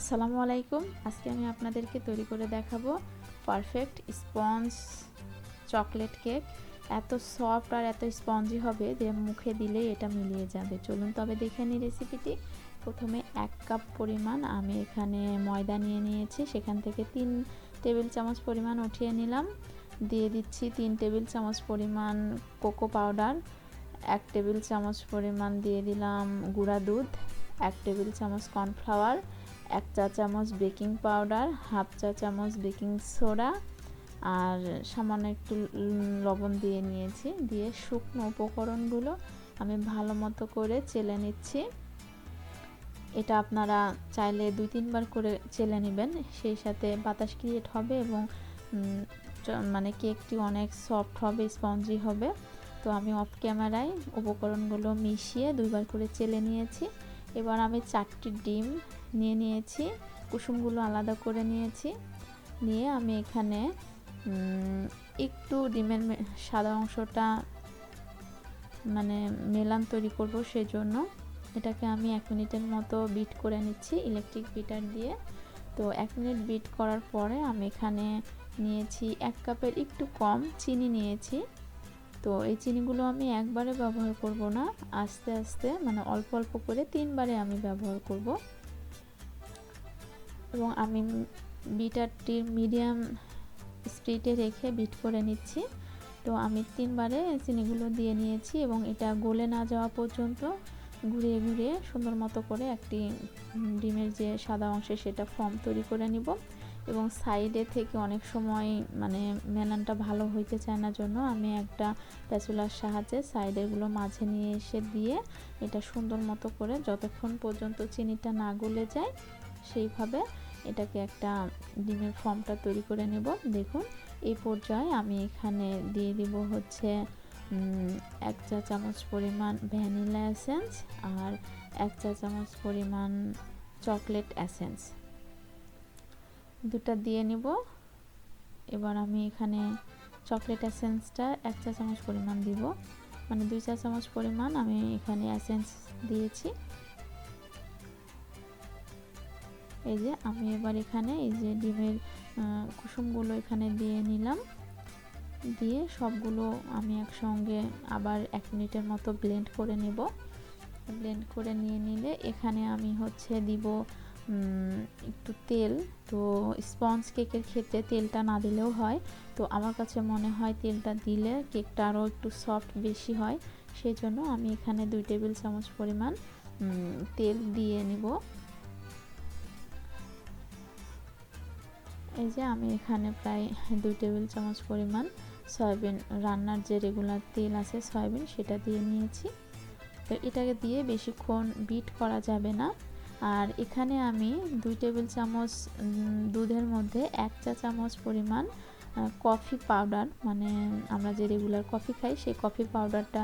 আসসালামু আলাইকুম। আজকে আমি আপনাদেরকে তৈরি করে দেখাবো পারফেক্ট স্পঞ্জ চকলেট কেক। এত সফট আর এত স্পঞ্জি হবে যে মুখে দিলেই এটা মিলিয়ে যাবে। চলুন তবে দেখে নিই রেসিপিটি। প্রথমে 1 কাপ পরিমাণ আমি এখানে ময়দা নিয়ে নিয়েছি, সেখান থেকে 3 টেবিল চামচ পরিমাণ উঠিয়ে নিলাম। দিয়ে দিচ্ছি 3 টেবিল চামচ পরিমাণ কোকো পাউডার, 1 টেবিল চামচ পরিমাণ দিয়ে দিলাম গুঁড়া দুধ, 1 টেবিল চামচ কর্নফ্লাওয়ার, 1 চা চামচ বেকিং পাউডার, হাফ চা চামচ বেকিং সোডা আর সামান্য একটু লবণ দিয়ে নিয়েছি। দিয়ে শুকনো উপকরণগুলো আমি ভালো মতো করে চেলে নিচ্ছি। এটা আপনারা চাইলে 2-3 বার করে চেলে নেবেন, সেই সাথে বাতাস ক্রিয়েট হবে এবং মানে কেকটি অনেক সফট হবে, স্পঞ্জি হবে। তো আমি অফ ক্যামেরায় উপকরণগুলো মিশিয়ে 2 বার করে চেলে নিয়েছি। এবার আমি 4টি ডিম নিয়ে নিয়েছি, কুসুমগুলো আলাদা করে নিয়েছি। নিয়ে আমি এখানে একটু ডিমের সাদা অংশটা মানে মেলান তৈরি করব, সেই জন্য এটাকে আমি 1 মিনিটের মতো বিট করে নিচ্ছি ইলেকট্রিক বিটার দিয়ে। তো 1 মিনিট বিট করার পরে আমি এখানে নিয়েছি 1 কাপের একটু কম চিনি নিয়েছি। তো এই চিনিগুলো আমি একবারে ব্যবহার করব না, আস্তে আস্তে মানে অল্প অল্প করে 3 বারে আমি ব্যবহার করব। এবং আমি বিটারটি মিডিয়াম স্পিডে রেখে বিট করে নিচ্ছি। তো আমি 3 বারে চিনিগুলো দিয়ে নিয়েছি এবং এটা গলে না যাওয়া পর্যন্ত ঘুরিয়ে ঘুরিয়ে সুন্দর মতো করে একটি ডিমের যে সাদা অংশ সেটা ফর্ম তৈরি করে নিব। এবং সাইডে থেকে অনেক সময় মানে মেলানটা ভালো হইতে চায় না, জন্য আমি একটা স্প্যাচুলার সাহায্যে সাইডেরগুলো মাঝে নিয়ে এসে দিয়ে এটা সুন্দর মতো করে যতক্ষণ পর্যন্ত চিনিটা না গলে যায় সেইভাবে এটাকে একটা ডিমের ফর্মটা তৈরি করে নেব। দেখুন এই পর্যায়ে আমি এখানে দিয়ে দিব হচ্ছে 1 চা চামচ পরিমাণ ভ্যানিলা এসেন্স আর 1 চা চামচ পরিমাণ চকলেট এসেন্স, দুটো দিয়ে নিব। এবার আমি এখানে চকলেট এসেন্সটা 1 চা চামচ পরিমাণ দিব, মানে 2 চা চামচ পরিমাণ আমি এখানে এসেন্স দিয়েছি। এই যে আমি এবার এখানে এই যে ডিমের কুসুমগুলো এখানে দিয়ে নিলাম। দিয়ে সবগুলো আমি একসঙ্গে আবার 1 মিনিটের মতো ব্লেন্ড করে নেব। ব্লেন্ড করে নিয়ে নিলে এখানে আমি হচ্ছে দিব একটু তেল। তো স্পঞ্জ কেকের ক্ষেত্রে তেলটা না দিলেও হয়, তো আমার কাছে মনে হয় তেলটা দিলে কেকটা আরও একটু সফট বেশি হয়, সেই জন্য আমি এখানে 2 টেবিল চামচ পরিমাণ তেল দিয়ে নিব। এই যে আমি এখানে প্রায় 2 টেবিল চামচ পরিমাণ সয়াবিন রান্নার যে রেগুলার তেল আছে সয়াবিন সেটা দিয়ে নিয়েছি। তো এটাকে দিয়ে বেশিক্ষণ বিট করা যাবে না। আর এখানে আমি 2 টেবিল চামচ দুধের মধ্যে 1 চা চামচ পরিমাণ কফি পাউডার, মানে আমরা যে রেগুলার কফি খাই সেই কফি পাউডারটা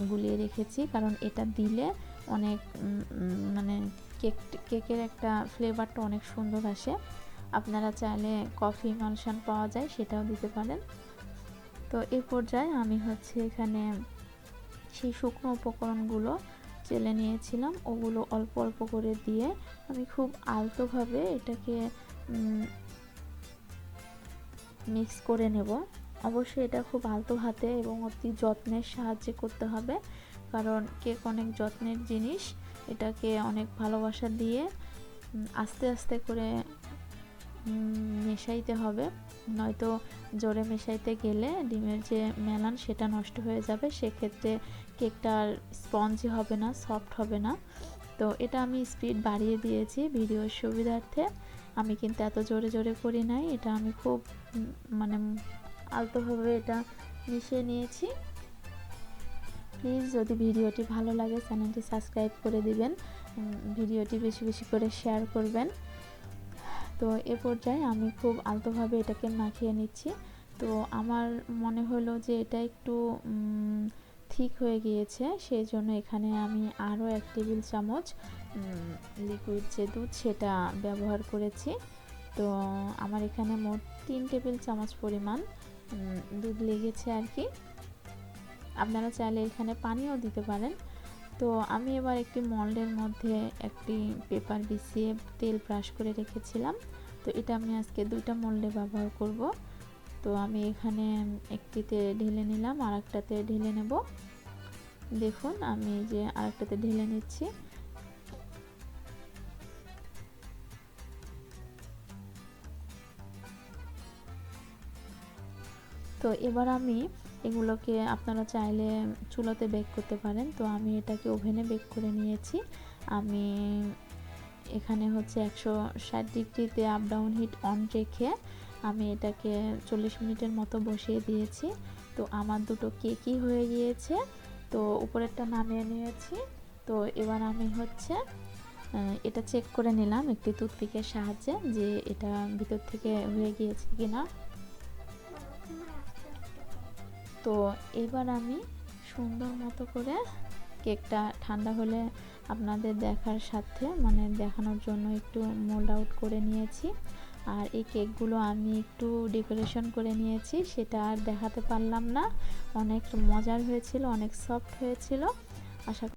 গুলিয়ে রেখেছি, কারণ এটা দিলে অনেক মানে কেকের একটা ফ্লেভারটা অনেক সুন্দর আসে। আপনারা চাইলে কফি ইমালশন পাওয়া যায় সেটাও দিতে পারেন। তো এই পর্যায়ে আমি হচ্ছে এখানে সেই শুকনো উপকরণগুলো চেলে নিয়েছিলাম ওগুলো অল্প অল্প করে দিয়ে আমি খুব আলতোভাবে এটাকে মিক্স করে নেব। অবশ্যই এটা খুব আলতো হাতে এবং অতি যত্নের সাহায্যে করতে হবে, কারণ কেক অনেক যত্নের জিনিস। এটাকে অনেক ভালোবাসা দিয়ে আস্তে আস্তে করে মেশাইতে হবে, নয়তো জোরে মেশাইতে গেলে ডিমের যে মেলান সেটা নষ্ট হয়ে যাবে, সেক্ষেত্রে কেকটা আর স্পঞ্জি হবে না, সফট হবে না। তো এটা আমি স্পিড বাড়িয়ে দিয়েছি ভিডিওর সুবিধার্থে, আমি কিন্তু এত জোরে জোরে করি নাই, এটা আমি খুব মানে আলতোভাবে এটা মিশিয়ে নিয়েছি। প্লিজ যদি ভিডিওটি ভালো লাগে চ্যানেলটি সাবস্ক্রাইব করে দিবেন, ভিডিওটি বেশি বেশি করে শেয়ার করবেন। তো এ পর্যায়ে আমি খুব আলতোভাবে এটাকে মাখিয়ে নিচ্ছি। তো আমার মনে হলো যে এটা একটু ঠিক হয়ে গিয়েছে, সেই জন্য এখানে আমি আরও 1 টেবিল চামচ লিকুইড যে দুধ সেটা ব্যবহার করেছি। তো আমার এখানে মোট 3 টেবিল চামচ পরিমাণ দুধ লেগেছে আর কি। আপনারা চাইলে এখানে পানিও দিতে পারেন। তো আমি এবার একটি মোল্ডের মধ্যে একটি পেপার বিছিয়ে তেল ব্রাশ করে রেখেছিলাম। তো এটা আমি আজকে 2টা মোল্ডে ব্যবহার করব। তো আমি এখানে একটিতে ঢেলে নিলাম, আর একটাতে ঢেলে নেব। দেখুন আমি যে আরেকটাতে ঢেলে নিচ্ছি। তো এবার আমি এগুলোকে, আপনারা চাইলে চুলাতে বেক করতে পারেন, তো আমি এটাকে ওভেনে বেক করে নিয়েছি। আমি এখানে হচ্ছে 160 ডিগ্রিতে আপ ডাউন হিট অন রেখে আমি এটাকে 40 মিনিটের মতো বসিয়ে দিয়েছি। তো আমার দুটো কেকই হয়ে গিয়েছে। তো উপরেরটা নামিয়ে নিয়েছি। তো এবার আমি হচ্ছে এটা চেক করে নিলাম একটি টুথপিকের সাহায্যে যে এটা ভিতর থেকে হয়ে গিয়েছে কিনা। তো এবার আমি সুন্দর মতো করে কেকটা ঠান্ডা হলে আপনাদের দেখার সাথে মানে দেখানোর জন্য একটু মোল্ড আউট করে নিয়েছি। আর এই কেকগুলো আমি একটু ডেকোরেশন করে নিয়েছি, সেটা আর দেখাতে পারলাম না। অনেক মজার হয়েছিল, অনেক সফট হয়েছিল। আশা